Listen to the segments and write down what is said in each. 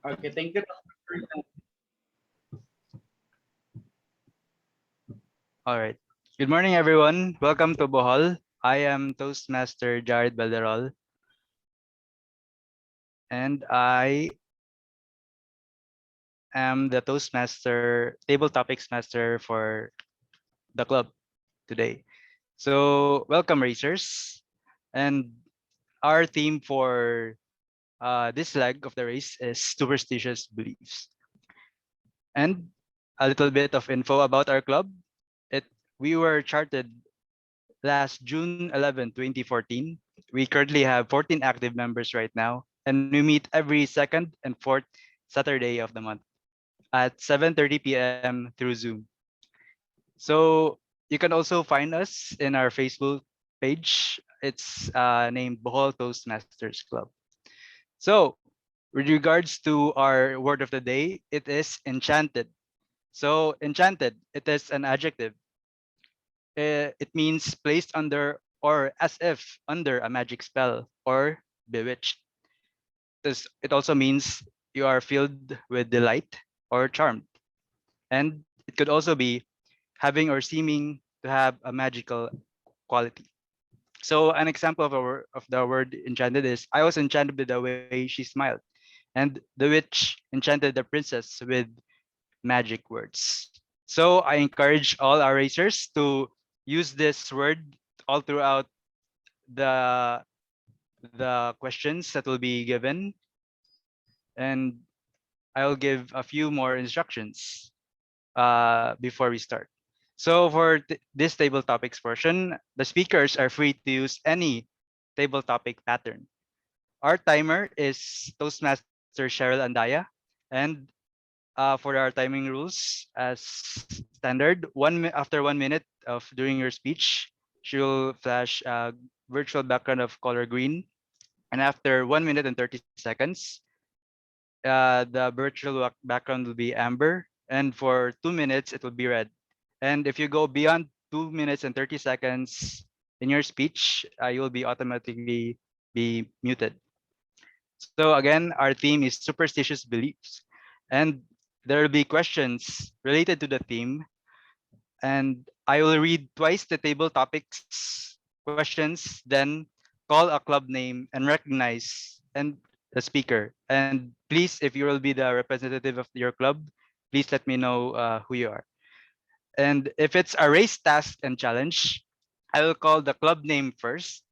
Okay, thank you. All right. Good morning, everyone. Welcome to Bohol. I am Toastmaster JARYD BELDEROL, and I am the Toastmaster, Table Topics Master for the club today. So, welcome, racers. And our theme for this leg of the race is superstitious beliefs. And a little bit of info about our club. We were charted last June 11, 2014. We currently have 14 active members right now, and we meet every second and fourth Saturday of the month at 7:30 p.m. through Zoom. So you can also find us in our Facebook page. It's named Bohol Toastmasters Club. So with regards to our word of the day, it is enchanted. So enchanted, it is an adjective. It means placed under or as if under a magic spell or bewitched. It also means you are filled with delight or charmed. And it could also be having or seeming to have a magical quality. So an example of the word enchanted is I was enchanted with the way she smiled. And the witch enchanted the princess with magic words. So I encourage all our racers to use this word all throughout the questions that will be given, and I'll give a few more instructions before we start. So for this table topics portion, the speakers are free to use any table topic pattern. Our timer is Toastmaster Cheryl Andaya, and for our timing rules, as standard, after 1 minute of during your speech, she will flash a virtual background of color green, and after 1 minute and 30 seconds, the virtual background will be amber, and for 2 minutes it will be red. And if you go beyond 2 minutes and 30 seconds in your speech, you will be automatically be muted. So again, our theme is superstitious beliefs, and there will be questions related to the theme, and I will read twice the table topics questions, then call a club name and recognize and the speaker. And please, if you will be the representative of your club, please let me know who you are. And if it's a race, task, and challenge, I will call the club name first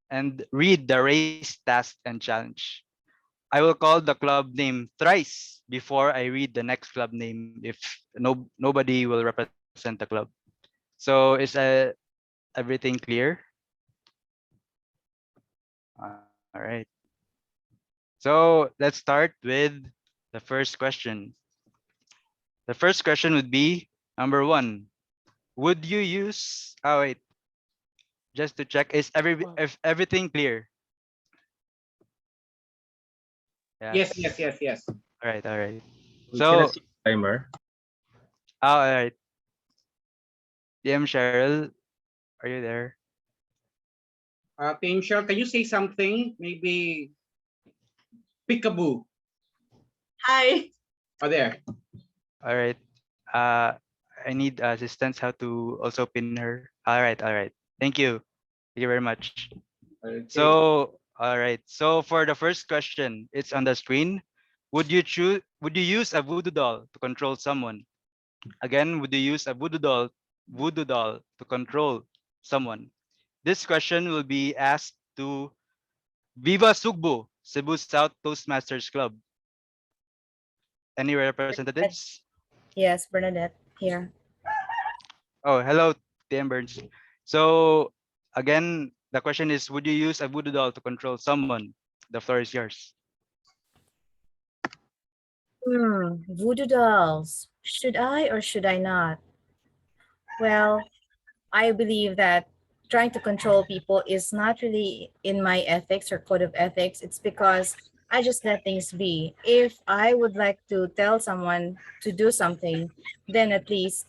and read the race, task, and challenge. I will call the club name thrice before I read the next club name if nobody will represent the club. So is everything clear? All right. So let's start with the first question. The first question would be number 1. Would you use? Oh wait, just to check, is if everything clear? Yes, yes, yes, yes. All right, all right. We So, cannot see the timer. all right. DM Cheryl, are you there? Team Cheryl, can you say something? Maybe peekaboo. Hi. Oh, there. All right. I need assistance how to also pin her. All right, all right. Thank you. Thank you very much. Okay. So, all right. So for the first question, it's on the screen. Would you use a voodoo doll to control someone? Again, would you use a voodoo doll to control someone? This question will be asked to Viva Sugbo, Cebu South Toastmasters Club. Any representatives? Yes, Bernadette here. Oh, hello, TM Burns. So again, the question is, would you use a voodoo doll to control someone? The floor is yours. Voodoo dolls. Should I or should I not? Well, I believe that trying to control people is not really in my ethics or code of ethics. It's because I just let things be. If I would like to tell someone to do something, then at least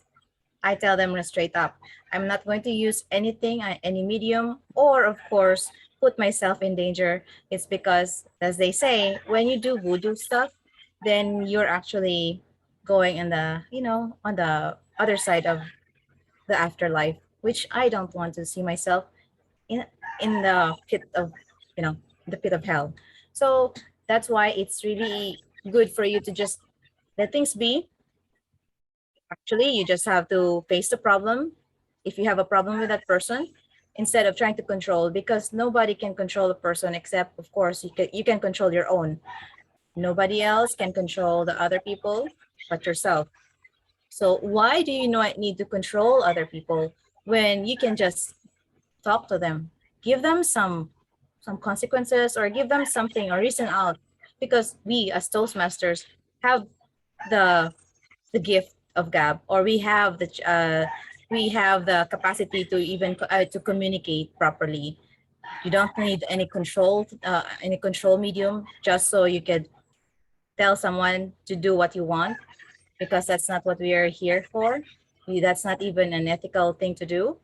I tell them straight up. I'm not going to use anything, any medium, or of course, put myself in danger. It's because, as they say, when you do voodoo stuff, then you're actually going in the, on the other side of the afterlife, which I don't want to see myself in the pit of, the pit of hell. So that's why it's really good for you to just let things be. Actually, you just have to face the problem. If you have a problem with that person, instead of trying to control, because nobody can control a person except, of course, you can control your own. Nobody else can control the other people but yourself. So why do you not need to control other people when you can just talk to them, give them some consequences, or give them something or reason out? Because we as Toastmasters have the gift of gab, or we have the capacity to even to communicate properly. You don't need any control medium just so you could tell someone to do what you want, because that's not what we are here for. That's not even an ethical thing to do.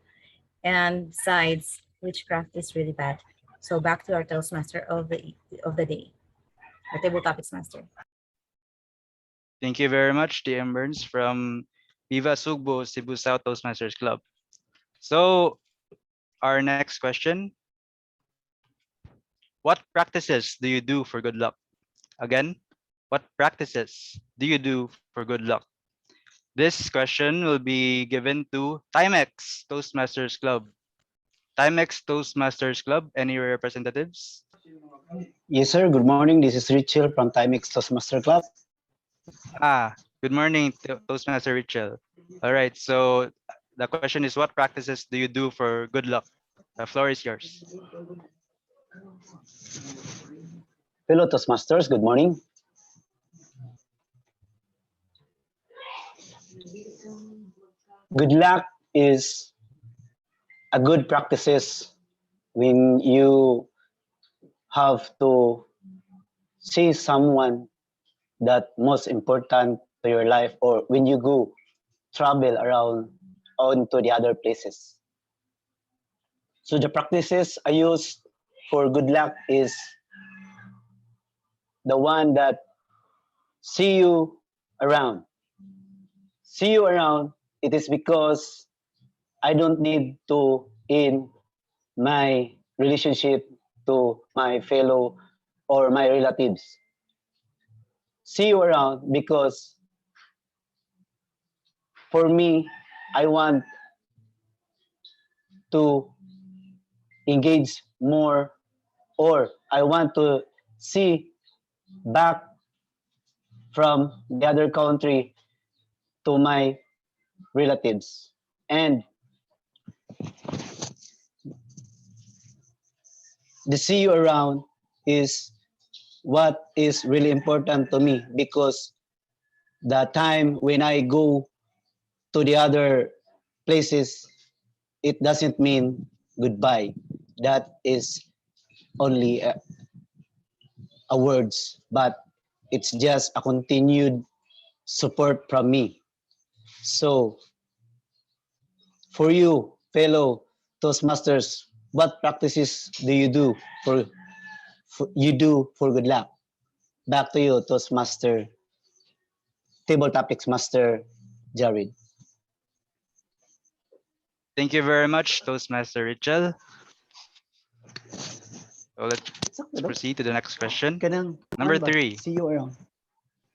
And besides, witchcraft is really bad. So back to our Toastmaster of the day, our table topics master. Thank you very much, DM Burns from Viva Sugbo Cebu South Toastmasters Club. So our next question: what practices do you do for good luck? Again, what practices do you do for good luck? This question will be given to Timex Toastmasters Club. Timex Toastmasters Club, any representatives? Yes, sir. Good morning. This is Richel from Timex Toastmaster Club. Good morning, Toastmaster Richel. All right, so the question is, what practices do you do for good luck? The floor is yours. Fellow Toastmasters, good morning. Good luck is a good practices when you have to see someone that most important to your life, or when you go travel around on to the other places. So the practices I use for good luck is the one that see you around. See you around, it is because I don't need to in my relationship to my fellow or my relatives. See you around because for me, I want to engage more, or I want to see back from the other country to my relatives. And the see you around is what is really important to me, because the time when I go to the other places, it doesn't mean goodbye. That is only a words, but it's just a continued support from me. So for you, fellow Toastmasters, what practices do you do for good luck? Back to you, Toastmaster, Table Topics Master JARYD. Thank you very much, Toastmaster Richel. So let's proceed to the next question. Number 3. See you around.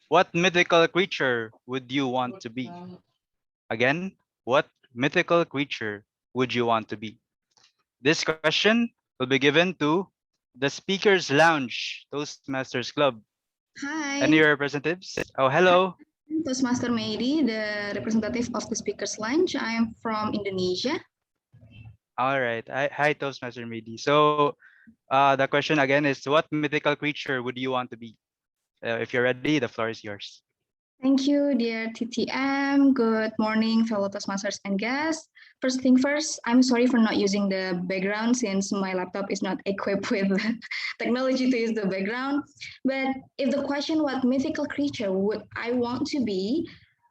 What mythical creature would you want to be? Again, what mythical creature would you want to be? This question will be given to the Speakers Lounge Toastmasters Club. Hi. Any representatives? Oh, hello. I'm Toastmaster Maye, the representative of the Speakers Lounge. I am from Indonesia. All right. Hi, Toastmaster Maye. So the question again is, what mythical creature would you want to be? If you're ready, the floor is yours. Thank you, dear TTM. Good morning, fellow Toastmasters and guests. First thing first, I'm sorry for not using the background since my laptop is not equipped with technology to use the background. But if the question, what mythical creature would I want to be?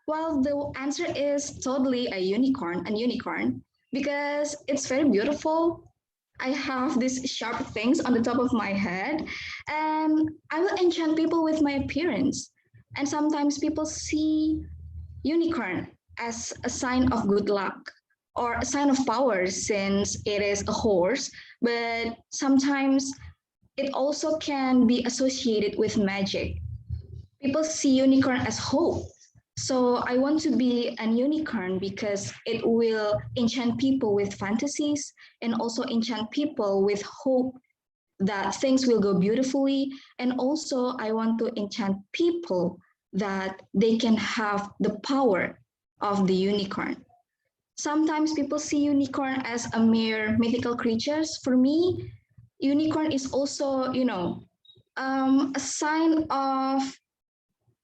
Well, the answer is totally a unicorn, because it's very beautiful. I have these sharp things on the top of my head, and I will enchant people with my appearance. And sometimes people see unicorn as a sign of good luck or a sign of power since it is a horse, but sometimes it also can be associated with magic. People see unicorn as hope. So I want to be an unicorn because it will enchant people with fantasies and also enchant people with hope that things will go beautifully. And also I want to enchant people that they can have the power of the unicorn. Sometimes people see unicorn as a mere mythical creatures. For me, unicorn is also, a sign of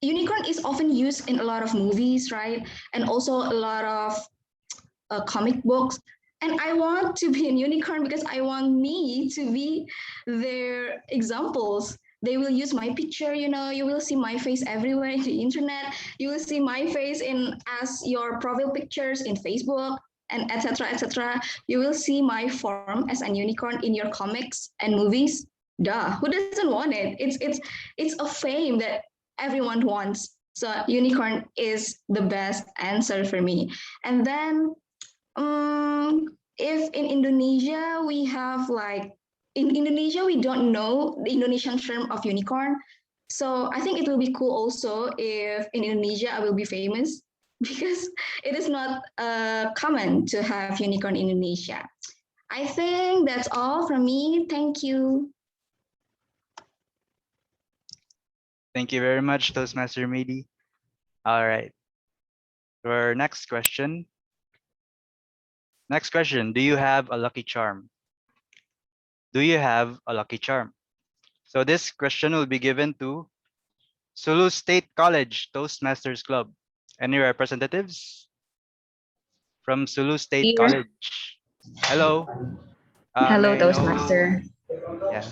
unicorn is often used in a lot of movies, right? And also a lot of comic books. And I want to be a unicorn because I want me to be their examples. They will use my picture, you will see my face everywhere in the internet. You will see my face in as your profile pictures in Facebook and etc. etc. You will see my form as a unicorn in your comics and movies. Duh, who doesn't want it? It's a fame that everyone wants. So unicorn is the best answer for me. And then if in Indonesia we have in Indonesia we don't know the Indonesian term of unicorn. So I think it will be cool also if in Indonesia I will be famous because it is not common to have unicorn in Indonesia. I think that's all from me. Thank you. Thank you very much, Toastmaster Midi. All right. For next question. Next question. Do you have a lucky charm? Do you have a lucky charm? So this question will be given to Sulu State College Toastmasters Club. Any representatives from Sulu State Here. College? Hello. Hello, May I know? Toastmaster. Yeah.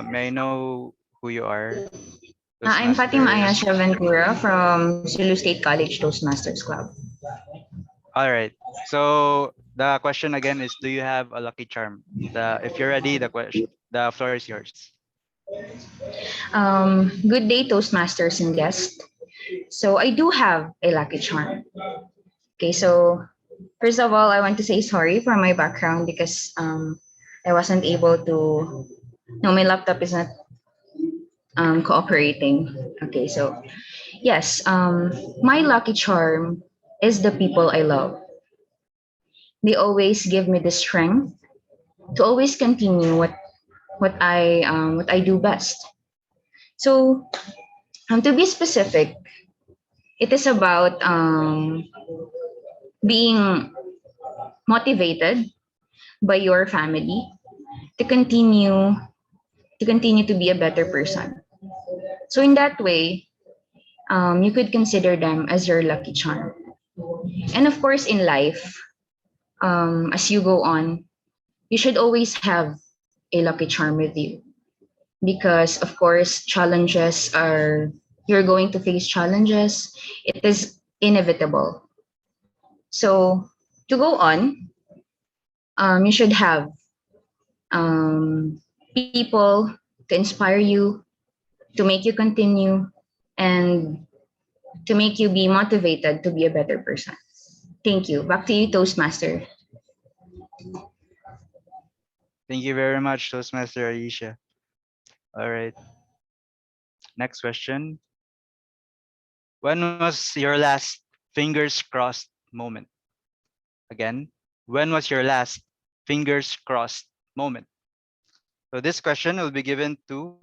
May I know who you are? I'm Fatima Toastmaster. Ayasha Ventura from Sulu State College Toastmasters Club. All right. So the question again is, do you have a lucky charm? If you're ready, the floor is yours. Good day, Toastmasters and guests. So I do have a lucky charm. Okay, so first of all, I want to say sorry for my background because I wasn't able to. No, my laptop is not cooperating. Okay, so yes, my lucky charm is the people I love. They always give me the strength to always continue what I do best. So to be specific, it is about being motivated by your family to continue to be a better person. So in that way, you could consider them as your lucky charm. And of course, in life, as you go on, you should always have a lucky charm with you because, of course, you're going to face challenges. It is inevitable. So to go on, you should have people to inspire you, to make you continue, and to make you be motivated to be a better person. Thank you. Back to you, Toastmaster. Thank you very much, Toastmaster Aisha. All right. Next question. When was your last fingers crossed moment? Again, when was your last fingers crossed moment? So this question will be given to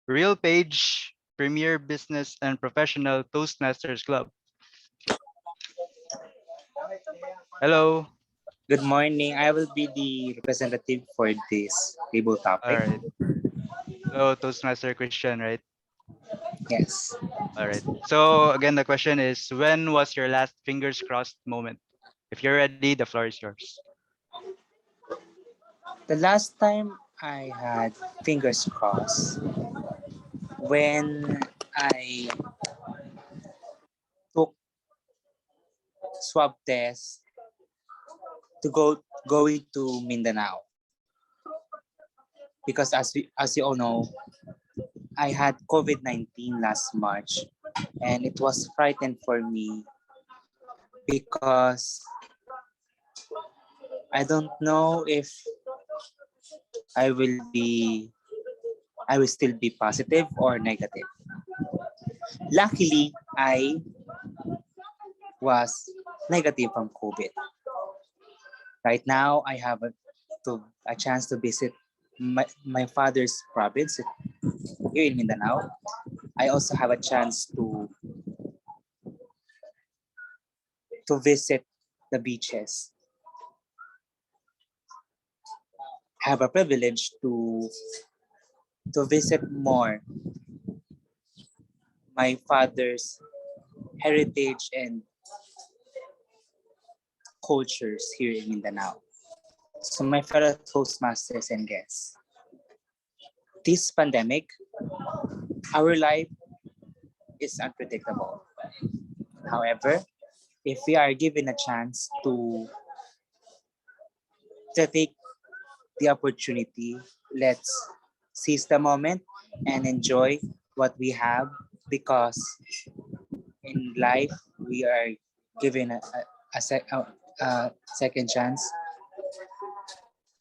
Real Page Premier Business and Professional Toastmasters Club. Hello. Good morning. I will be the representative for this table topic. All right. So Toastmaster Christian, right? Yes. All right. So again, the question is, when was your last fingers crossed moment? If you're ready, the floor is yours. The last time I had fingers crossed when I took swab test to going to Mindanao. Because as you all know, I had COVID-19 last March, and it was frightening for me because I don't know if I will be I will still be positive or negative. Luckily, I was negative from COVID. Right now, I have a chance to visit my father's province here in Mindanao. I also have a chance to visit the beaches. Have a privilege to visit more my father's heritage and cultures here in Mindanao. So my fellow Toastmasters and guests, this pandemic, our life is unpredictable. However, if we are given a chance to take the opportunity, let's seize the moment and enjoy what we have, because in life we are given a second chance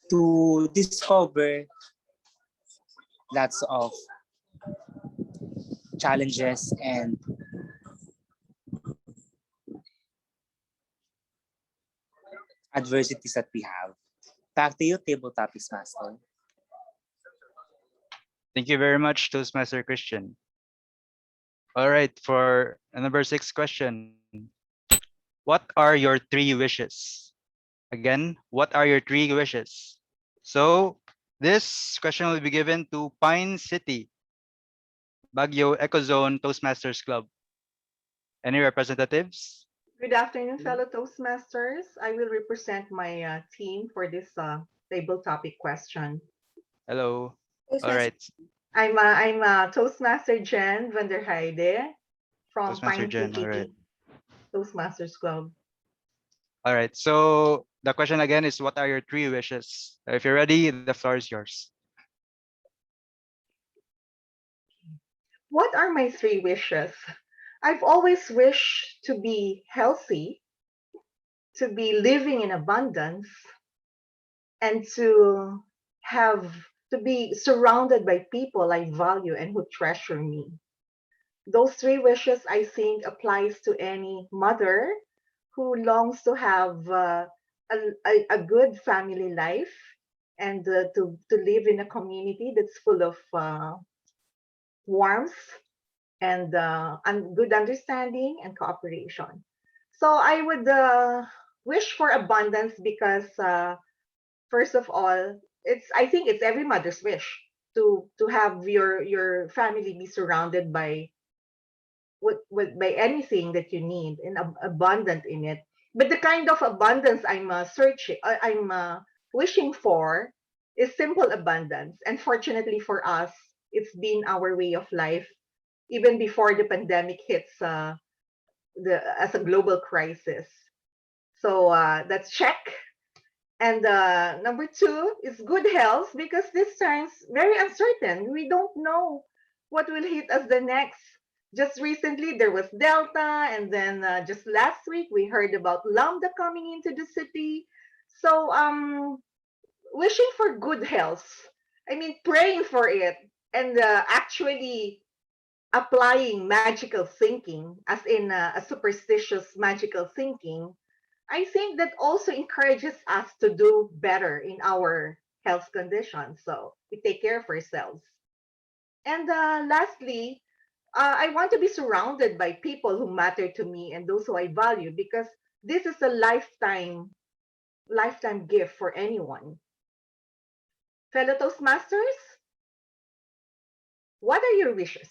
to discover lots of challenges and adversities that we have. Back to you, Table Topics Master. Thank you very much, Toastmaster Christian. All right, for number 6 question. What are your 3 wishes? Again, what are your 3 wishes? So this question will be given to Pine City, Baguio Ecozone Toastmasters Club. Any representatives? Good afternoon, fellow Toastmasters. I will represent my team for this table topic question. Hello. Toastmaster. All right. I'm Toastmaster Jen van der Heide from Toastmaster Pine Jen, City all right. Toastmasters Club. All right. So the question again is, what are your 3 wishes? If you're ready, the floor is yours. What are my 3 wishes? I've always wished to be healthy, to be living in abundance, and to be surrounded by people I value and who treasure me. Those 3 wishes, I think, applies to any mother who longs to have a good family life and to live in a community that's full of warmth and good understanding and cooperation. So I would wish for abundance because, first of all, I think it's every mother's wish to have your family be surrounded by by anything that you need and abundant in it. But the kind of abundance I'm wishing for is simple abundance. And fortunately for us, it's been our way of life even before the pandemic hits as a global crisis. So that's check. And number 2 is good health, because this time's very uncertain. We don't know what will hit us the next. Just recently, there was Delta, and then just last week, we heard about Lambda coming into the city. So wishing for good health. I mean, praying for it and actually applying magical thinking, as in a superstitious magical thinking, I think that also encourages us to do better in our health conditions. So we take care of ourselves. And lastly, I want to be surrounded by people who matter to me and those who I value, because this is a lifetime gift for anyone. Fellow Toastmasters, what are your wishes?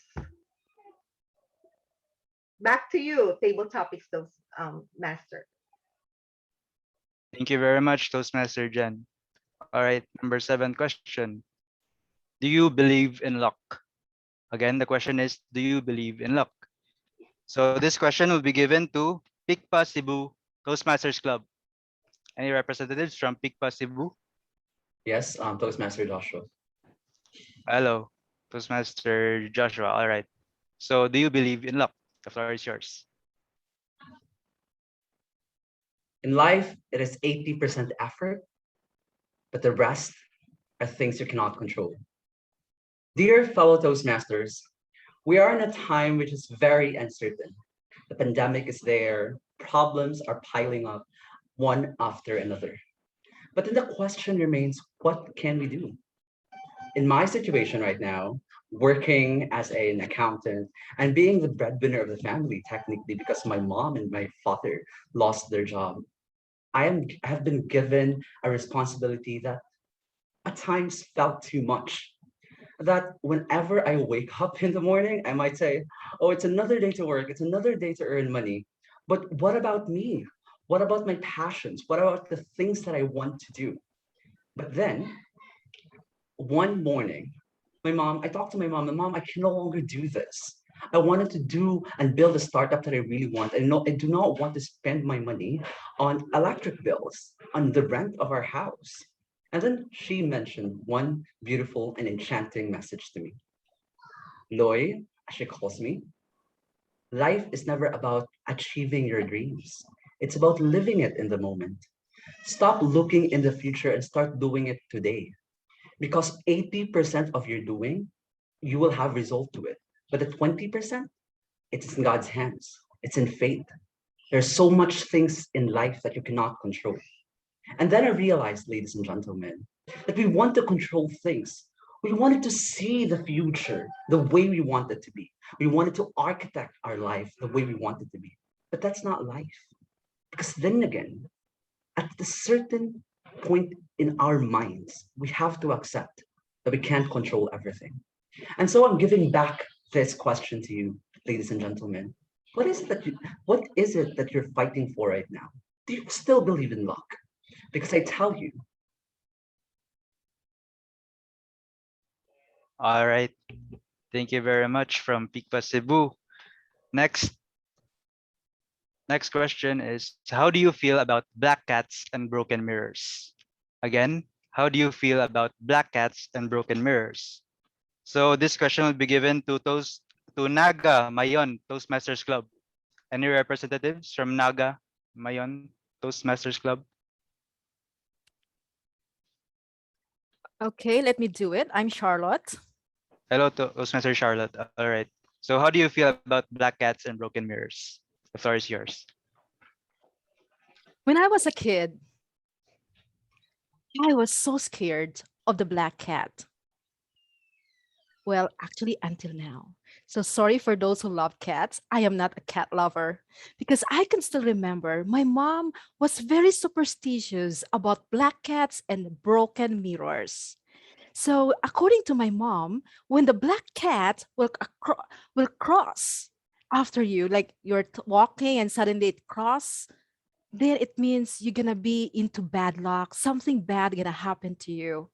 Back to you, Table Topics Master. Thank you very much, Toastmaster Jen. All right, number 7 question. Do you believe in luck? Again, the question is, do you believe in luck? So this question will be given to Pikpa Cebu Toastmasters Club. Any representatives from Pikpa Cebu? Yes, Toastmaster Joshua. Hello. Toastmaster Joshua. All right. So do you believe in luck? The floor is yours. In life, it is 80% effort, but the rest are things you cannot control. Dear fellow Toastmasters, we are in a time which is very uncertain. The pandemic is there, problems are piling up one after another. But then the question remains, what can we do? In my situation right now, working as an accountant and being the breadwinner of the family, technically, because my mom and my father lost their job, I have been given a responsibility that at times felt too much. That whenever I wake up in the morning, I might say, oh, it's another day to work, it's another day to earn money. But what about me? What about my passions? What about the things that I want to do? But then one morning, I talked to my mom, and Mom, I can no longer do this. I wanted to do and build a startup that I really want. And no, I do not want to spend my money on electric bills, on the rent of our house. And then she mentioned one beautiful and enchanting message to me. Loy, as she calls me, life is never about achieving your dreams. It's about living it in the moment. Stop looking in the future and start doing it today. Because 80% of your doing, you will have result to it. But the 20%, it's in God's hands. It's in faith. There's so much things in life that you cannot control. And then I realized, ladies and gentlemen, that we want to control things. We wanted to see the future the way we want it to be. We wanted to architect our life the way we want it to be. But that's not life. Because then again, at a certain point in our minds, we have to accept that we can't control everything. And so I'm giving back this question to you, ladies and gentlemen. What is it that you're fighting for right now? Do you still believe in luck? Because I tell you. All right. Thank you very much from Pikpa Cebu. Next question is, how do you feel about black cats and broken mirrors? Again, how do you feel about black cats and broken mirrors? So this question will be given to Naga Mayon Toastmasters Club. Any representatives from Naga Mayon Toastmasters Club? Okay, let me do it. I'm Charlotte. Hello, Toastmaster Charlotte. All right. So how do you feel about black cats and broken mirrors? The floor is yours. When I was a kid, I was so scared of the black cat. Well, actually, until now. So sorry for those who love cats. I am not a cat lover because I can still remember my mom was very superstitious about black cats and broken mirrors. So according to my mom, when the black cat will cross after you, like you're walking and suddenly it cross, then it means you're gonna be into bad luck. Something bad gonna happen to you.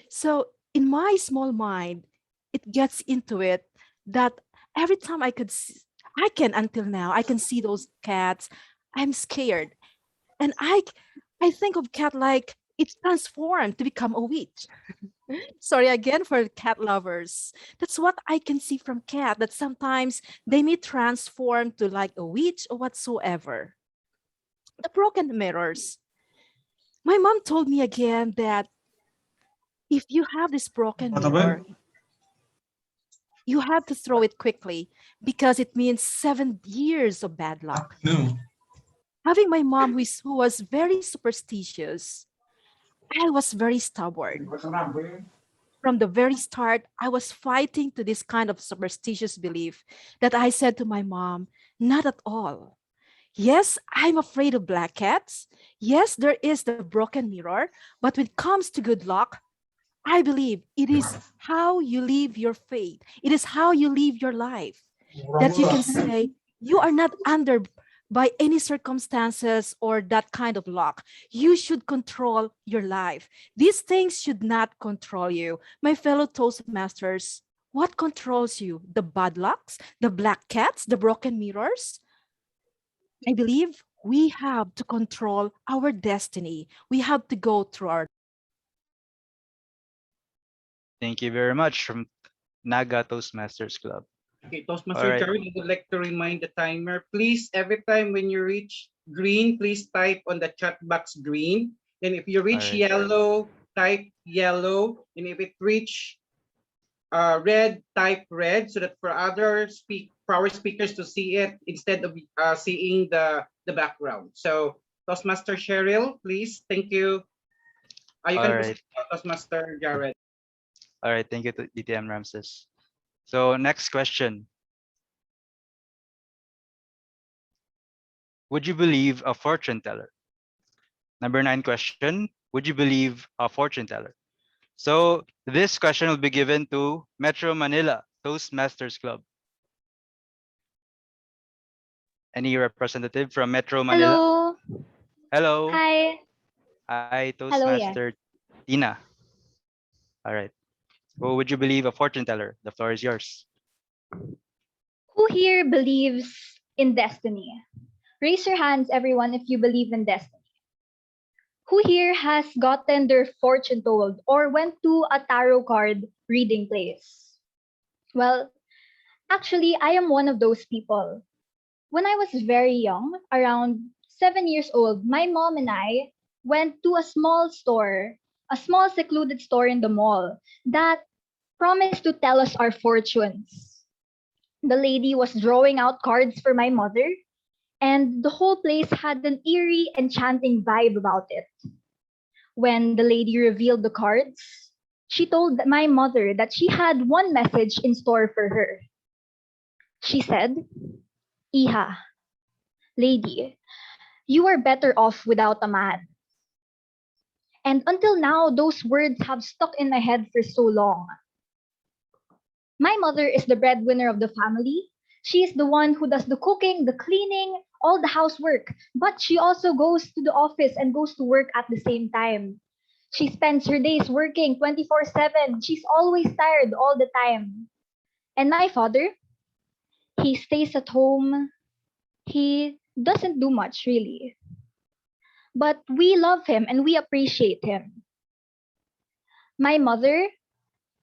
So in my small mind, it gets into it that every time until now, I can see those cats, I'm scared. And I think of cat like it's transformed to become a witch. Sorry again for cat lovers. That's what I can see from cat, that sometimes they may transform to like a witch or whatsoever. The broken mirrors. My mom told me again that if you have this broken mirror, you have to throw it quickly because it means 7 years of bad luck. No. Having my mom who was very superstitious, I was very stubborn. From the very start, I was fighting to this kind of superstitious belief that I said to my mom, not at all. Yes, I'm afraid of black cats. Yes, there is the broken mirror, but when it comes to good luck, I believe it is how you live your faith. It is how you live your life that you can say you are not under by any circumstances or that kind of luck. You should control your life. These things should not control you. My fellow Toastmasters, what controls you? The bad lucks, the black cats, the broken mirrors? I believe we have to control our destiny. We have to go through our. Thank you very much from Naga Toastmasters Club. Okay, Toastmaster Alright. Jared, I would like to remind the timer, please, every time when you reach green, please type on the chat box green. And if you reach Alright. yellow, type yellow. And if it reach red, type red, so that for our speakers to see it instead of seeing the background. So Toastmaster Cheryl, please, thank you. You can Alright. proceed, Toastmaster Jared. Alright, thank you to DTM Ramses. So next question. Would you believe a fortune teller? Number 9 question. Would you believe a fortune teller? So this question will be given to Metro Manila Toastmasters Club. Any representative from Metro Manila? Hello. Hello. Hi. Hi, Hello, yeah. Toastmaster Tina. All right. Who would you believe a fortune teller? The floor is yours. Who here believes in destiny? Raise your hands, everyone, if you believe in destiny. Who here has gotten their fortune told or went to a tarot card reading place? Well, actually, I am one of those people. When I was very young, around 7 years old, my mom and I went to a small store, a small secluded store in the mall that promised to tell us our fortunes. The lady was drawing out cards for my mother, and the whole place had an eerie, enchanting vibe about it. When the lady revealed the cards, she told my mother that she had one message in store for her. She said, "Iha, lady, you are better off without a man." And until now, those words have stuck in my head for so long. My mother is the breadwinner of the family. She is the one who does the cooking, the cleaning, all the housework. But she also goes to the office and goes to work at the same time. She spends her days working 24/7. She's always tired all the time. And my father, he stays at home. He doesn't do much, really. But we love him and we appreciate him. My mother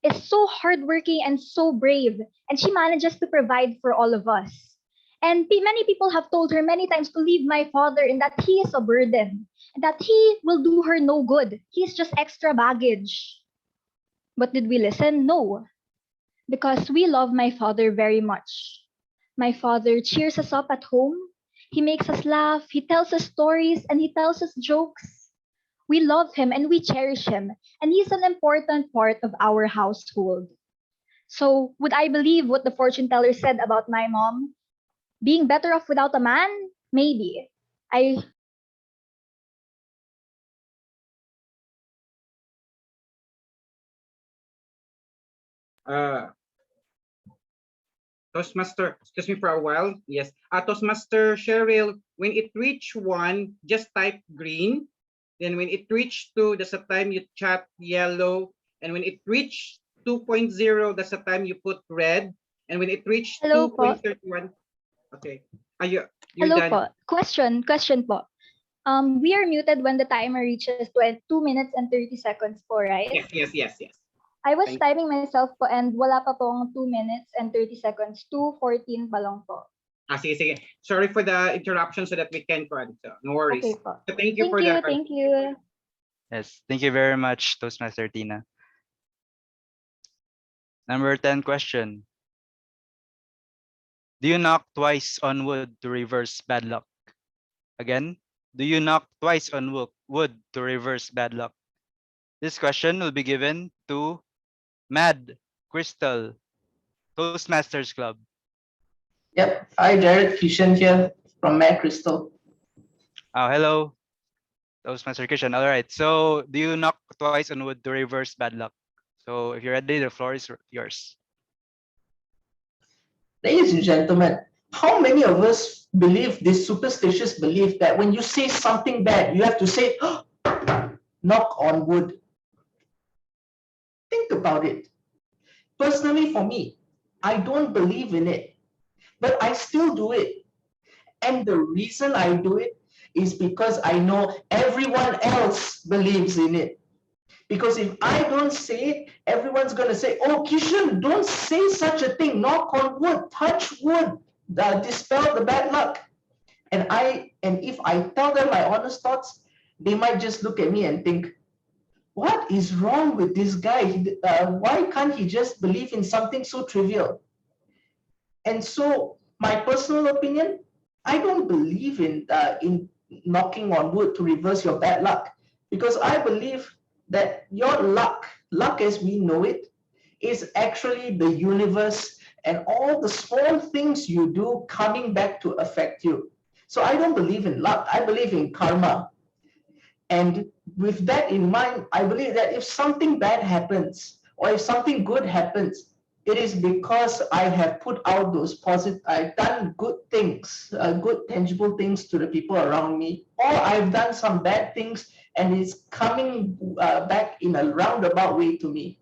is so hardworking and so brave, and she manages to provide for all of us. And many people have told her many times to leave my father and that he is a burden, and that he will do her no good. He's just extra baggage. But did we listen? No, because we love my father very much. My father cheers us up at home. He makes us laugh, he tells us stories, and he tells us jokes. We love him and we cherish him, and he's an important part of our household. So, would I believe what the fortune teller said about my mom? Being better off without a man? Maybe. Toastmaster, excuse me for a while. Yes. Toastmaster Cheryl, when it reach 1, just type green. Then when it reach 2, that's the time you chat yellow. And when it reach 2.0, that's the time you put red. And when it reach 2.31, okay. You're Hello done. po. Question po. We are muted when the timer reaches 2 minutes and 30 seconds po, right? Yes. I was timing myself po and wala pa pong 2 minutes and 30 seconds. 2:14 pa lang po. Sige. Sorry for the interruption so that we can so no worries. Okay po. So thank you for that. Thank you. Yes, thank you very much, Toastmaster Tina. Number 10 question. Do you knock twice on wood to reverse bad luck? Again, do you knock twice on wood to reverse bad luck? This question will be given to Mad Crystal Toastmasters Club. Yep. Hi, Jared. Kishan here from Mad Crystal. Oh, hello. Toastmaster Kishan. All right. So, do you knock twice on wood to reverse bad luck? So, if you're ready, the floor is yours. Ladies and gentlemen, how many of us believe this superstitious belief that when you say something bad, you have to say, knock on wood? Think about it. Personally, for me, I don't believe in it, but I still do it. And the reason I do it is because I know everyone else believes in it. Because if I don't say it, everyone's going to say, oh, Kishan, don't say such a thing. Knock on wood, touch wood, dispel the bad luck. And if I tell them my honest thoughts, they might just look at me and think, what is wrong with this guy? Why can't he just believe in something so trivial? And so my personal opinion, I don't believe in knocking on wood to reverse your bad luck, because I believe that your luck as we know it, is actually the universe and all the small things you do coming back to affect you. So I don't believe in luck. I believe in karma. And with that in mind, I believe that if something bad happens or if something good happens, it is because I have put out those positive, I've done good things, good tangible things to the people around me, or I've done some bad things and it's coming back in a roundabout way to me.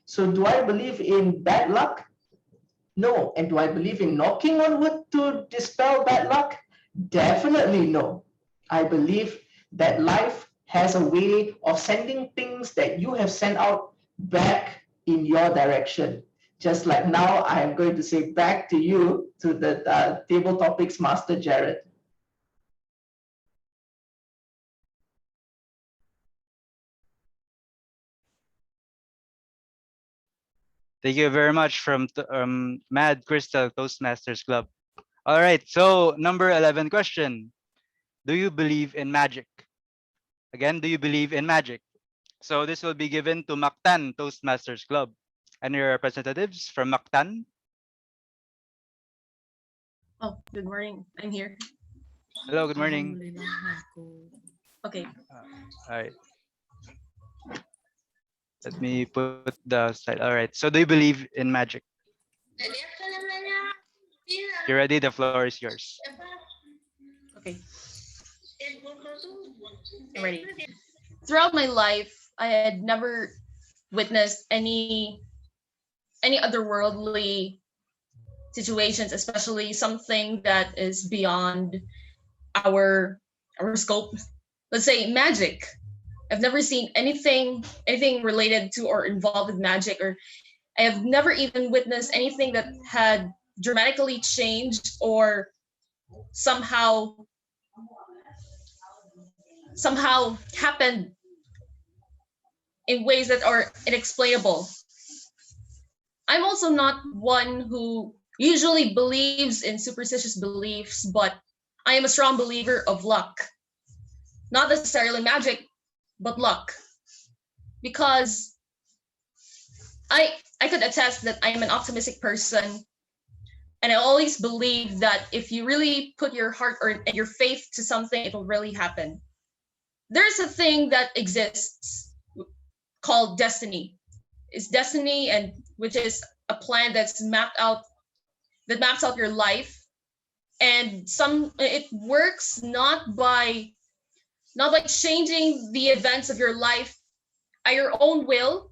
So do I believe in bad luck? No. And do I believe in knocking on wood to dispel bad luck? Definitely no. I believe that life has a way of sending things that you have sent out back in your direction. Just like now, I am going to say back to you, to the Table Topics Master JARYD. Thank you very much from Mad Crystal Toastmasters Club. All right, so number 11 question. Do you believe in magic? Again, do you believe in magic? So this will be given to Mactan Toastmasters Club. Any representatives from Mactan? Oh, good morning. I'm here. Hello, good morning. Okay. All right. Let me put the slide. All right. So do you believe in magic? You're ready? The floor is yours. Okay. I'm ready. Throughout my life, I had never witnessed any otherworldly situations, especially something that is beyond our scope. Let's say magic. I've never seen anything related to or involved with magic, or I have never even witnessed anything that had dramatically changed or somehow happened in ways that are inexplainable. I'm also not one who usually believes in superstitious beliefs, but I am a strong believer of luck. Not necessarily magic, but luck. Because I could attest that I am an optimistic person, and I always believe that if you really put your heart or your faith to something, it will really happen. There's a thing that exists called destiny. It's destiny, and which is a plan that maps out your life, and it works not by changing the events of your life at your own will,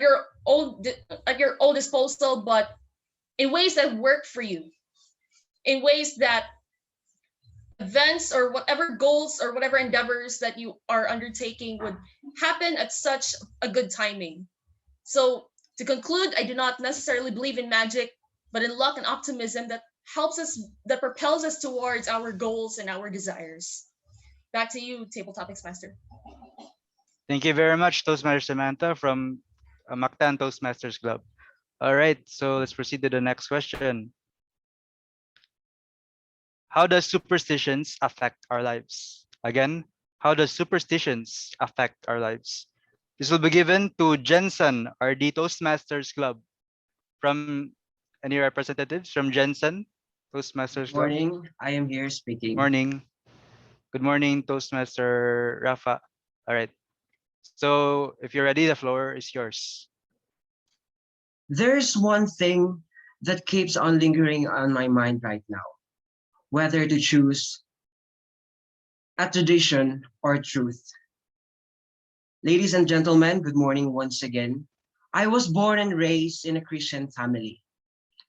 at your own disposal, but in ways that work for you, in ways that events or whatever goals or whatever endeavors that you are undertaking would happen at such a good timing. So to conclude, I do not necessarily believe in magic, but in luck and optimism that propels us towards our goals and our desires. Back to you, Table Topics Master. Thank you very much, Toastmaster Samantha from Mactan Toastmasters Club. All right, so let's proceed to the next question. How does superstitions affect our lives? Again, how does superstitions affect our lives? This will be given to Jensen, our D Toastmasters Club. From any representatives from Jensen Toastmasters Club? Morning, I am here speaking. Morning. Good morning, Toastmaster Rafa. All right. So if you're ready, the floor is yours. There's one thing that keeps on lingering on my mind right now, whether to choose a tradition or truth. Ladies and gentlemen, good morning once again. I was born and raised in a Christian family,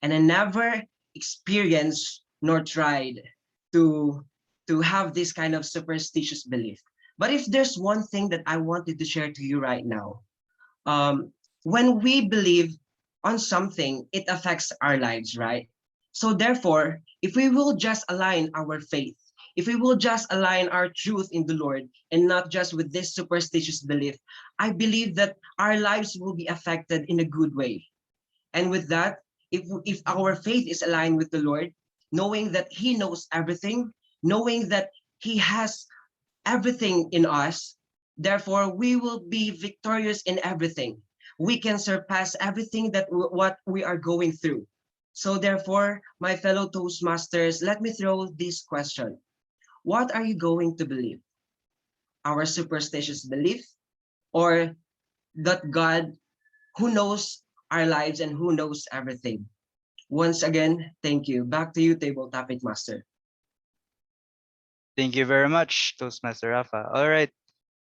and I never experienced nor tried to have this kind of superstitious belief. But if there's one thing that I wanted to share to you right now, when we believe on something, it affects our lives, right? So therefore, if we will just align our faith, if we will just align our truth in the Lord and not just with this superstitious belief, I believe that our lives will be affected in a good way. And with that, if our faith is aligned with the Lord, knowing that He knows everything, knowing that He has everything in us, therefore we will be victorious in everything. We can surpass everything that what we are going through. So therefore, my fellow Toastmasters, let me throw this question. What are you going to believe? Our superstitious belief or that God who knows our lives and who knows everything? Once again, thank you. Back to you, Table Topic Master. Thank you very much, Toastmaster Rafa. All right.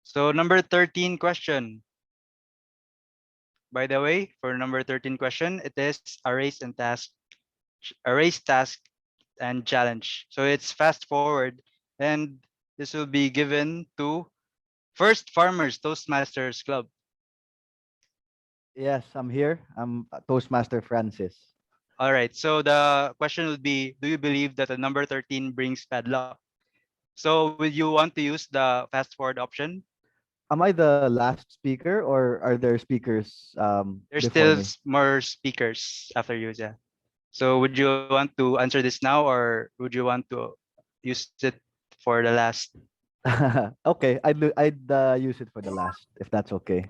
So number 13 question. By the way, for number 13 question, it is a race and task, a race task and challenge. So it's fast forward, and this will be given to First Farmers Toastmasters Club. Yes, I'm here. I'm Toastmaster Francis. All right. So the question would be, do you believe that the number 13 brings bad luck? So will you want to use the fast forward option? Am I the last speaker or are there speakers There's before still me? more speakers after you, yeah. So would you want to answer this now or would you want to use it for the last? Okay, I'd use it for the last if that's okay.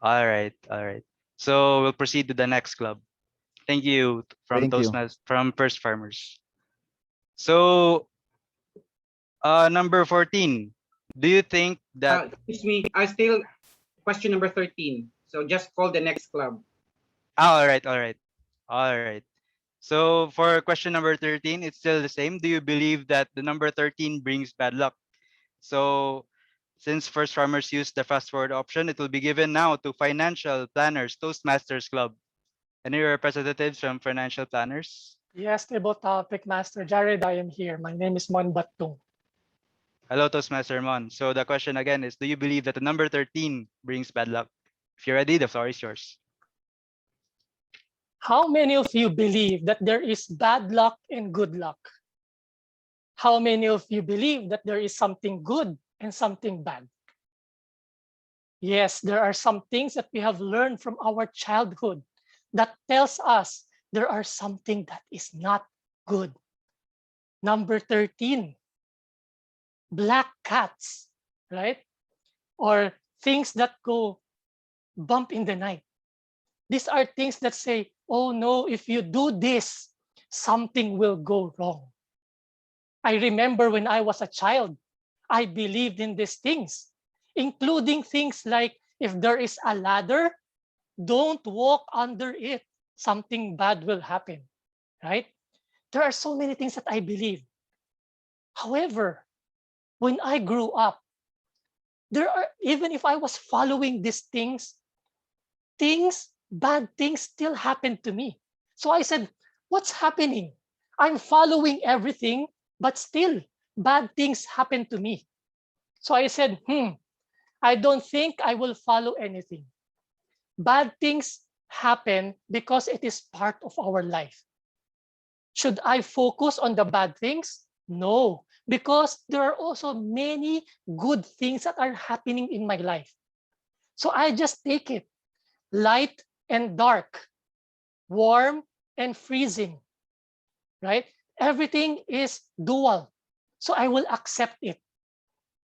All right, all right. So we'll proceed to the next club. Thank you from Thank you. Toastmasters, from First Farmers. So number 14, do you think that Excuse me, I still question number 13. So just call the next club. all right, all right, all right. So for question number 13, it's still the same. Do you believe that the number 13 brings bad luck? So since First Farmers used the fast forward option, it will be given now to Financial Planners Toastmasters Club. Any representatives from Financial Planners? Yes, table topic master JARYD, I am here. My name is Mon Batung. Hello, Toastmaster Mon. So the question again is, do you believe that the number 13 brings bad luck? If you're ready, the floor is yours. How many of you believe that there is bad luck and good luck? How many of you believe that there is something good and something bad? Yes, there are some things that we have learned from our childhood that tells us there are something that is not good. Number 13, black cats, right? Or things that go bump in the night. These are things that say, oh no, if you do this, something will go wrong. I remember when I was a child, I believed in these things, including things like if there is a ladder, don't walk under it. Something bad will happen, right? There are so many things that I believe. However, when I grew up, even if I was following these things, bad things still happen to me. So I said, what's happening? I'm following everything, but still bad things happen to me. So I said, I don't think I will follow anything. Bad things happen because it is part of our life. Should I focus on the bad things? No, because there are also many good things that are happening in my life. So I just take it, light and dark, warm and freezing, right? Everything is dual. So I will accept it.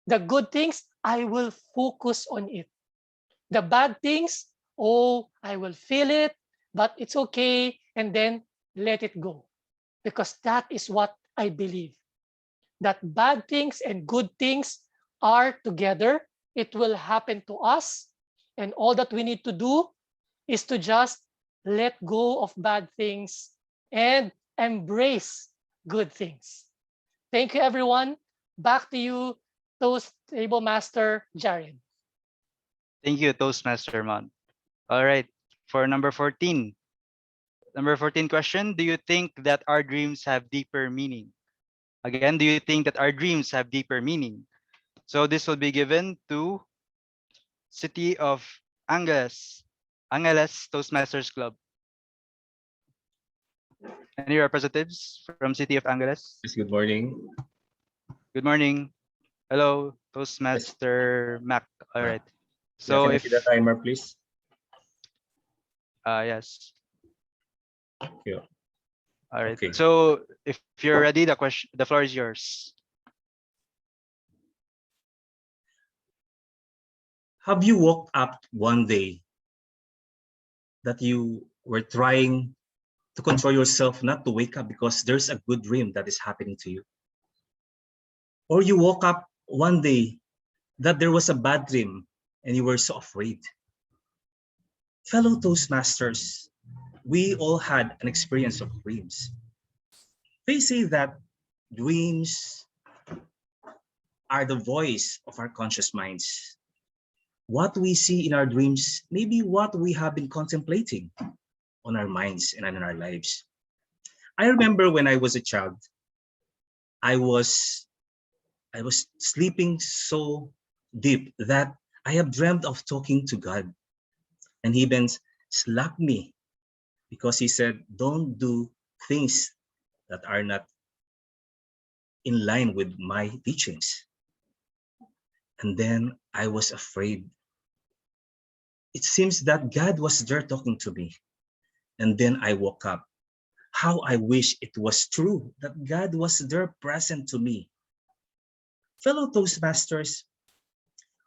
The good things, I will focus on it. The bad things, oh, I will feel it, but it's okay. And then let it go. Because that is what I believe. That bad things and good things are together. It will happen to us. And all that we need to do is to just let go of bad things and embrace good things. Thank you, everyone. Back to you, Toast Table Master JARYD. Thank you, Toastmaster Mon. All right, for number 14. Number 14 question, do you think that our dreams have deeper meaning? Again, do you think that our dreams have deeper meaning? So this will be given to City of Angeles, Angeles Toastmasters Club. Any representatives from City of Angeles? Yes, good morning. Good morning. Hello, Toastmaster Mac. All right. Yeah, So can I if see the timer, please? yes. Yeah. All right. Okay. So if you're ready, the floor is yours. Have you woke up one day that you were trying to control yourself not to wake up because there's a good dream that is happening to you? Or you woke up one day that there was a bad dream and you were so afraid? Fellow Toastmasters, we all had an experience of dreams. They say that dreams are the voice of our conscious minds. What we see in our dreams may be what we have been contemplating on our minds and in our lives. I remember when I was a child, I was sleeping so deep that I have dreamt of talking to God, and he even slapped me because he said, "Don't do things that are not in line with my teachings." And then I was afraid. It seems that God was there talking to me. And then I woke up. How I wish it was true that God was there present to me. Fellow Toastmasters,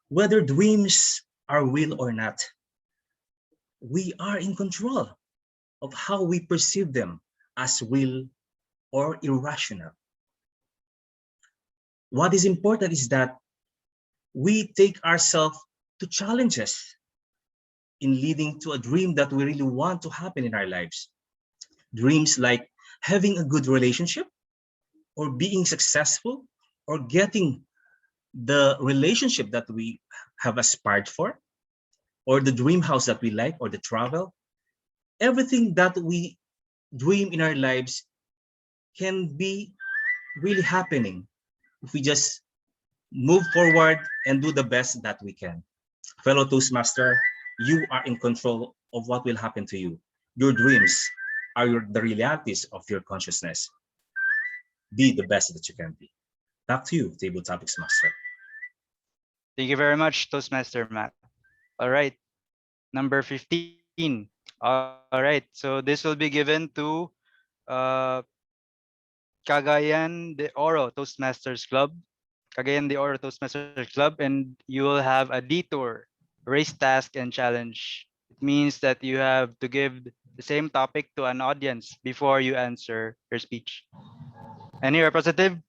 whether dreams are real or not, we are in control of how we perceive them as real or irrational. What is important is that we take ourselves to challenges in leading to a dream that we really want to happen in our lives. Dreams like having a good relationship, or being successful, or getting the relationship that we have aspired for, or the dream house that we like, or the travel. Everything that we dream in our lives can be really happening if we just move forward and do the best that we can. Fellow Toastmaster, you are in control of what will happen to you. Your dreams are the realities of your consciousness. Be the best that you can be. Back to you, Table Topics Master. Thank you very much, Toastmaster Mac. All right. Number 15. All right. So this will be given to Cagayan de Oro Toastmasters Club. Cagayan de Oro Toastmasters Club, and you will have a detour, race task and challenge. It means that you have to give the same topic to an audience before you answer your speech. Any representative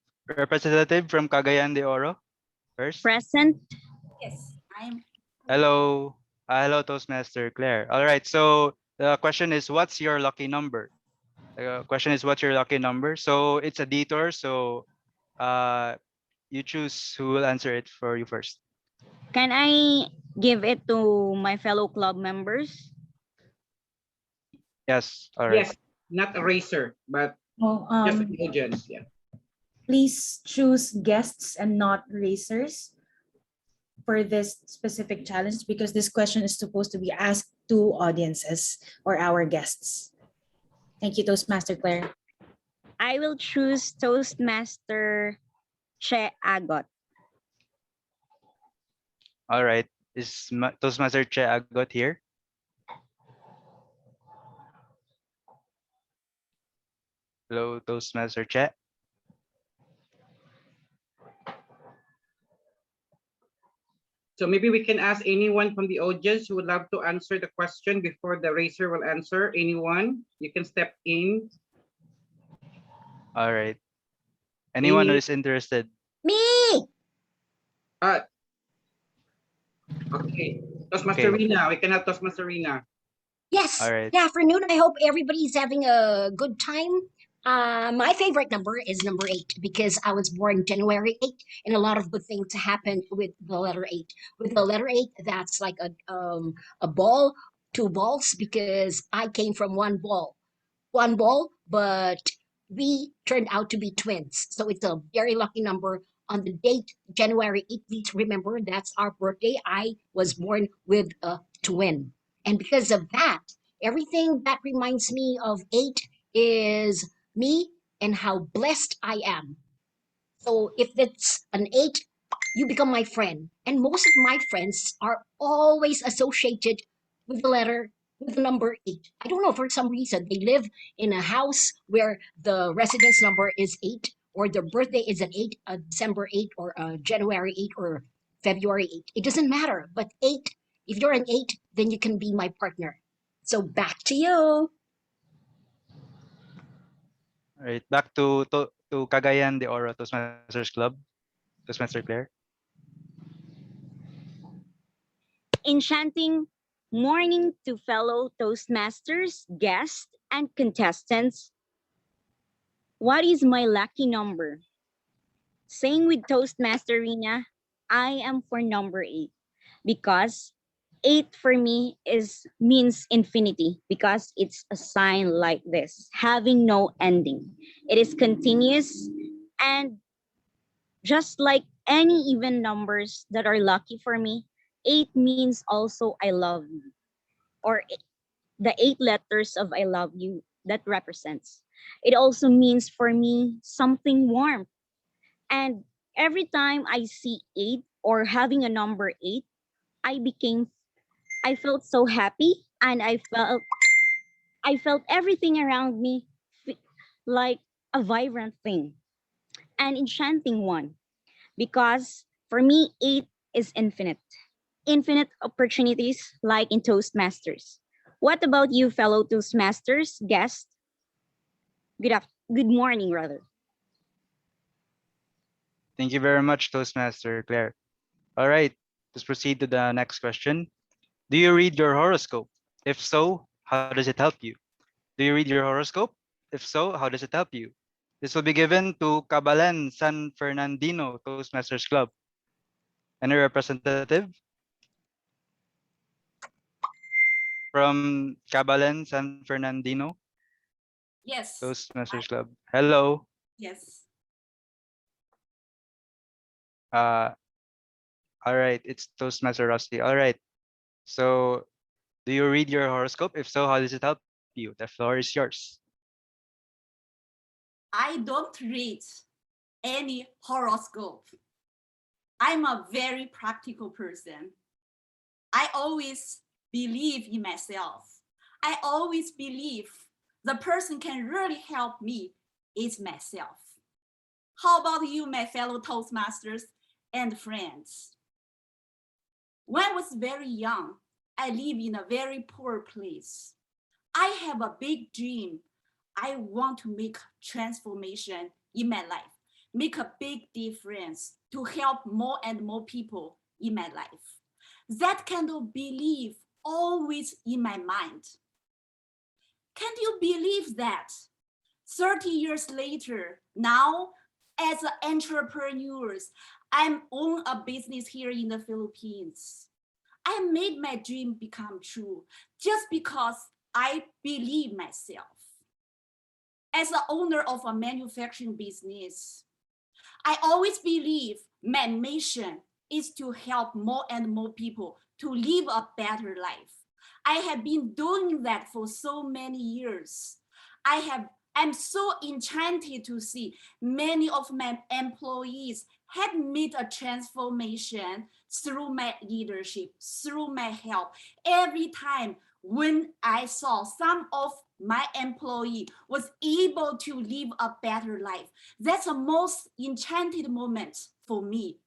from Cagayan de Oro first? Present. Yes, I'm. Hello. Hello, Toastmaster Claire. All right. So the question is, what's your lucky number? The question is, what's your lucky number? So it's a detour. So you choose who will answer it for you first. Can I give it to my fellow club members? Yes. All right. Yes, not a racer, but Oh, just an audience. Yeah. please choose guests and not racers for this specific challenge, because this question is supposed to be asked to audiences or our guests. Thank you, Toastmaster Claire. I will choose Toastmaster Che Agot. All right. Is Toastmaster Che Agot here? Hello, Toastmaster Che. So maybe we can ask anyone from the audience who would love to answer the question before the racer will answer. Anyone? You can step in. All right. Anyone who is interested? Me! Okay. Toastmaster Rina. We can have Toastmaster Rina. Yes. All right. Good afternoon. I hope everybody's having a good time. My favorite number is number 8 because I was born January 8, and a lot of good things happened with the letter 8. With the letter 8, that's like a ball, 2 balls, because I came from one ball, but we turned out to be twins. So it's a very lucky number on the date January 8th. Please remember that's our birthday. I was born with a twin. And because of that, everything that reminds me of 8 is me and how blessed I am. So if it's an 8, you become my friend. And most of my friends are always associated with the number 8. I don't know, for some reason, they live in a house where the residence number is 8, or their birthday is an 8, a December 8, or a January 8, or February 8. It doesn't matter. But 8, if you're an 8, then you can be my partner. So back to you. All right, back to Cagayan de Oro Toastmasters Club. Toastmaster Claire. Enchanting morning to fellow Toastmasters, guests, and contestants. What is my lucky number? Same with Toastmaster Rina, I am for number 8 because 8 for me means infinity because it's a sign like this, having no ending. It is continuous, and just like any even numbers that are lucky for me, 8 means also I love you, or the 8 letters of I love you that represents. It also means for me something warm. And every time I see 8 or having a number 8, I felt so happy, and I felt everything around me like a vibrant thing, an enchanting one, because for me 8 is infinite. Infinite opportunities like in Toastmasters. What about you, fellow Toastmasters guests? Good morning, rather. Thank you very much, Toastmaster Claire. All right, let's proceed to the next question. Do you read your horoscope? If so, how does it help you? Do you read your horoscope? If so, how does it help you? This will be given to Cabalan San Fernandino Toastmasters Club. Any representative from Cabalan San Fernandino Yes. Toastmasters Club? Hello. Yes. All right, it's Toastmaster Rusty. All right. So, do you read your horoscope? If so, how does it help you? The floor is yours. I don't read any horoscope. I'm a very practical person. I always believe in myself. I always believe the person can really help me is myself. How about you, my fellow Toastmasters and friends? When I was very young, I live in a very poor place. I have a big dream. I want to make transformation in my life, make a big difference to help more and more people in my life. That kind of belief always in my mind. Can you believe that 30 years later, now as entrepreneurs, I'm own a business here in the Philippines. I made my dream become true just because I believe myself. As the owner of a manufacturing business, I always believe my mission is to help more and more people to live a better life. I have been doing that for so many years. I'm so enchanted to see many of my employees had made a transformation through my leadership, through my help. Every time when I saw some of my employee was able to live a better life, that's the most enchanted moment for me.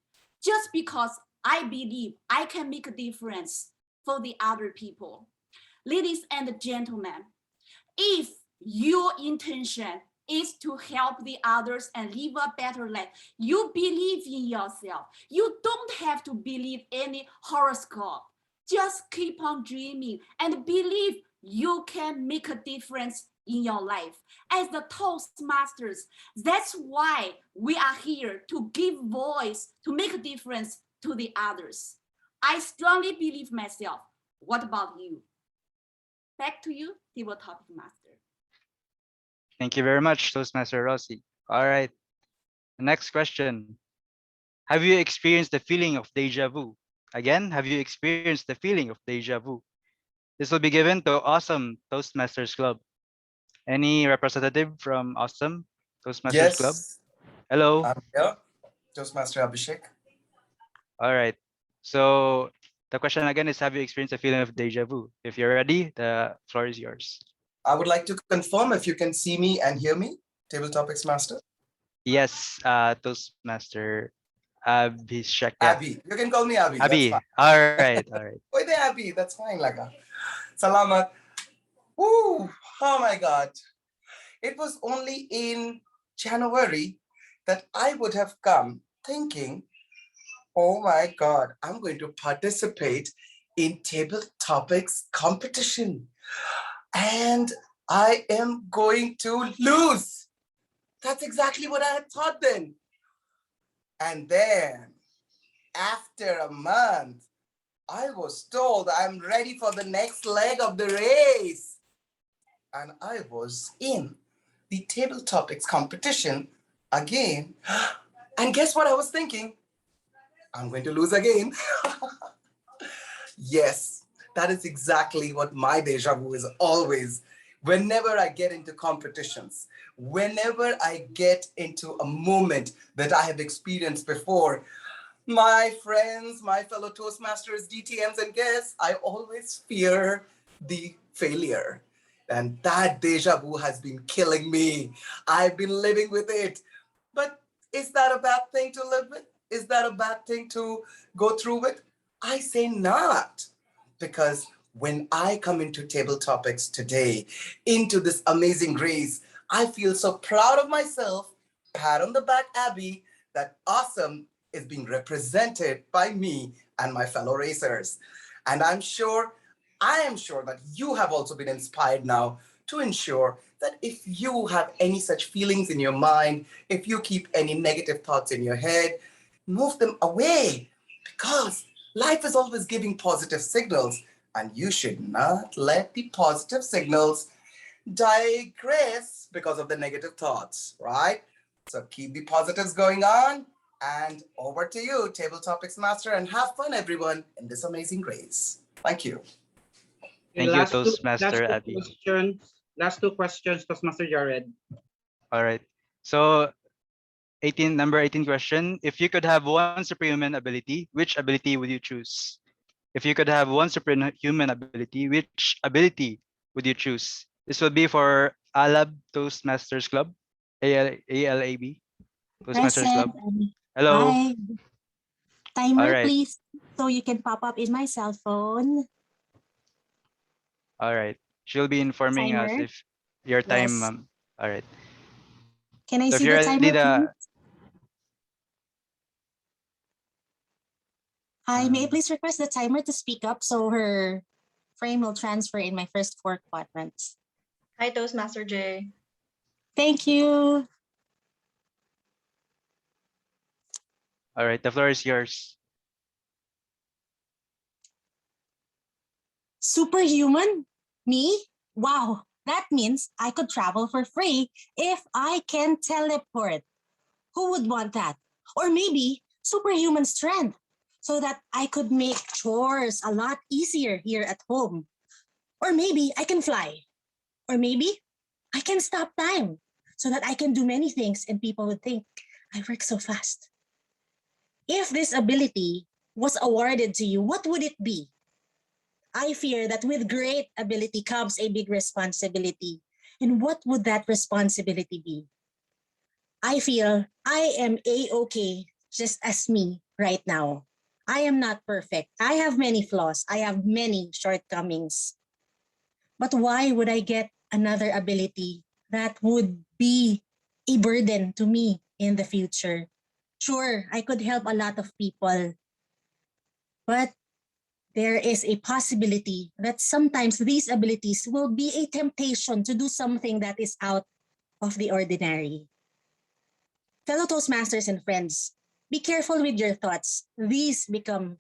Just because I believe I can make a difference for the other people. Ladies and gentlemen, if your intention is to help the others and live a better life, you believe in yourself. You don't have to believe any horoscope. Just keep on dreaming and believe you can make a difference in your life. As the Toastmasters, that's why we are here to give voice, to make a difference to the others. I strongly believe myself. What about you? Back to you, Table Topic Master. Thank you very much, Toastmaster Rossi. All right. The next question. Have you experienced the feeling of deja vu? Again, have you experienced the feeling of deja vu? This will be given to Awesome Toastmasters Club. Any representative from Awesome Toastmasters Club? Yes, Hello. I'm here. Toastmaster Abhishek. All right. So the question again is, have you experienced a feeling of deja vu? If you're ready, the floor is yours. I would like to confirm if you can see me and hear me, Table Topics Master. Yes, Toastmaster Abhishek. Yeah. Abby. You can call me Abby. That's Abhi. fine. All right. All right. Wait there, Abby. That's fine, Laga. Salamat. Woo! Oh my God. It was only in January that I would have come thinking, oh my God, I'm going to participate in Table Topics competition. And I am going to lose. That's exactly what I had thought then. And then, after a month, I was told I'm ready for the next leg of the race. And I was in the Table Topics competition again. And guess what I was thinking? I'm going to lose again. Yes, that is exactly what my deja vu is always. Whenever I get into competitions, whenever I get into a moment that I have experienced before, my friends, my fellow Toastmasters, DTMs, and guests, I always fear the failure. And that deja vu has been killing me. I've been living with it. But is that a bad thing to live with? Is that a bad thing to go through with? I say not. Because when I come into Table Topics today, into this amazing grace, I feel so proud of myself, pat on the back, Abby, that Awesome is being represented by me and my fellow racers. And I am sure that you have also been inspired now to ensure that if you have any such feelings in your mind, if you keep any negative thoughts in your head, move them away, because life is always giving positive signals, and you should not let the positive signals digress because of the negative thoughts, right? So keep the positives going on, and over to you, Table Topics Master, and have fun, everyone, in this amazing race. Thank you. Thank you, Toastmaster Abby. Last two questions, Toastmaster JARYD. All right. So number 18 question. If you could have one superhuman ability, which ability would you choose? If you could have one superhuman ability, which ability would you choose? This will be for Alab Toastmasters Club, ALAB Toastmasters Club. Hello. Hi. Timer, All right. please, so you can pop up in my cell phone. All right. She'll be informing us Timer? if your time. Yes. All right. Can I So if see you're the ready, timer, please? Hi, may I please request the timer to speak up so her frame will transfer in my first 4 quadrants? Hi, Toastmaster J. Thank you. All right. The floor is yours. Superhuman? Me? Wow, that means I could travel for free if I can teleport. Who would want that? Or maybe superhuman strength, so that I could make chores a lot easier here at home. Or maybe I can fly. Or maybe I can stop time, so that I can do many things and people would think I work so fast. If this ability was awarded to you, what would it be? I fear that with great ability comes a big responsibility. And what would that responsibility be? I feel I am a-okay just as me right now. I am not perfect. I have many flaws. I have many shortcomings. But why would I get another ability that would be a burden to me in the future? Sure, I could help a lot of people, but there is a possibility that sometimes these abilities will be a temptation to do something that is out of the ordinary. Fellow Toastmasters and friends, be careful with your thoughts. These become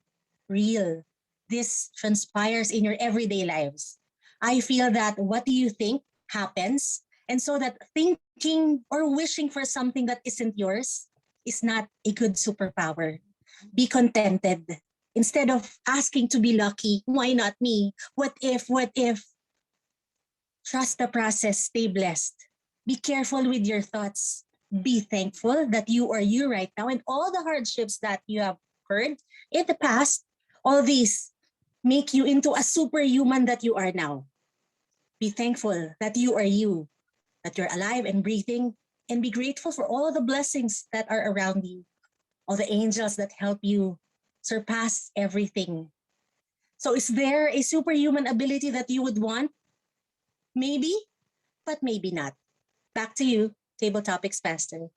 real. This transpires in your everyday lives. I feel that what you think happens, and so that thinking or wishing for something that isn't yours is not a good superpower. Be contented. Instead of asking to be lucky, why not me? What if? What if? Trust the process, stay blessed. Be careful with your thoughts. Be thankful that you are you right now, and all the hardships that you have heard in the past, all these make you into a superhuman that you are now. Be thankful that you are you, that you're alive and breathing, and be grateful for all the blessings that are around you, all the angels that help you surpass everything. So is there a superhuman ability that you would want? Maybe, but maybe not. Back to you, Table Topics Master.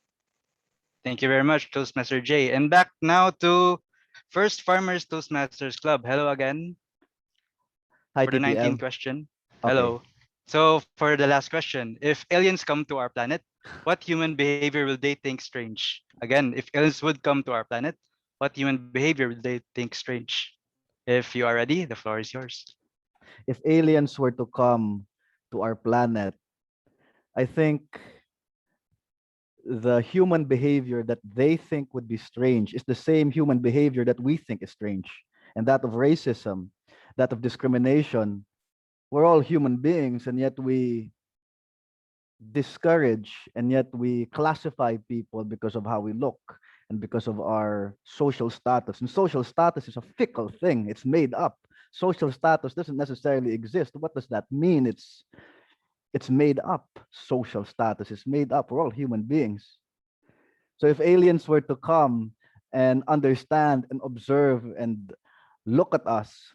Thank you very much, Toastmaster Jay. And back now to First Farmers Toastmasters Club. Hello again. Hi, For the 19th TTM. question. Okay. Hello. So for the last question, if aliens come to our planet, what human behavior will they think strange? Again, if aliens would come to our planet, what human behavior will they think strange? If you are ready, the floor is yours. If aliens were to come to our planet, I think the human behavior that they think would be strange is the same human behavior that we think is strange, and that of racism, that of discrimination. We're all human beings, and yet we discourage and yet we classify people because of how we look and because of our social status. And social status is a fickle thing, it's made up. Social status doesn't necessarily exist. What does that mean? It's made up. Social status is made up. We're all human beings. So if aliens were to come and understand and observe and look at us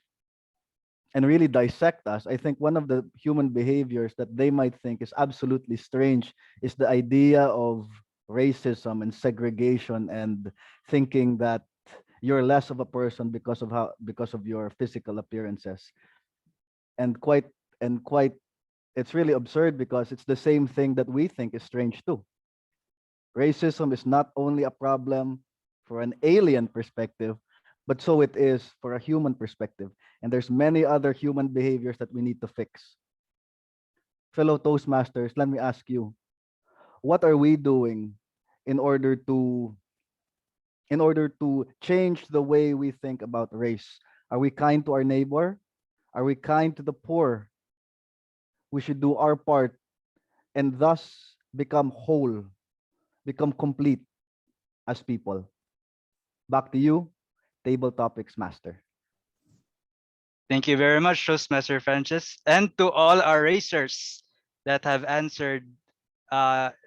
and really dissect us, I think one of the human behaviors that they might think is absolutely strange is the idea of racism and segregation and thinking that you're less of a person because of your physical appearances. And quite it's really absurd because it's the same thing that we think is strange too. Racism is not only a problem for an alien perspective, but so it is for a human perspective. And there's many other human behaviors that we need to fix. Fellow Toastmasters, let me ask you, what are we doing in order to change the way we think about race? Are we kind to our neighbor? Are we kind to the poor? We should do our part and thus become whole, become complete as people. Back to you, Table Topics Master. Thank you very much, Toastmaster Francis, and to all our racers that have answered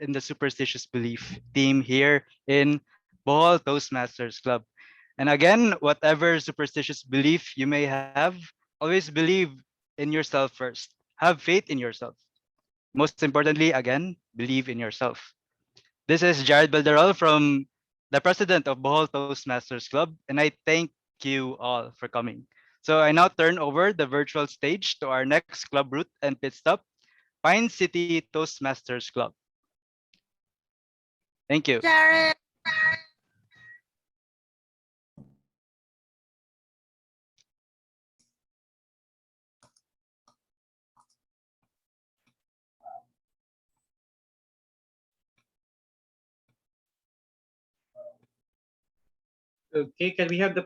in the superstitious belief theme here in Bohol Toastmasters Club. And again, whatever superstitious belief you may have, always believe in yourself first. Have faith in yourself. Most importantly, again, believe in yourself. This is JARYD BELDEROL from the president of Bohol Toastmasters Club, and I thank you all for coming. So I now turn over the virtual stage to our next club route and pit stop, Pine City Toastmasters Club. Thank you. Jared. Okay, can we have the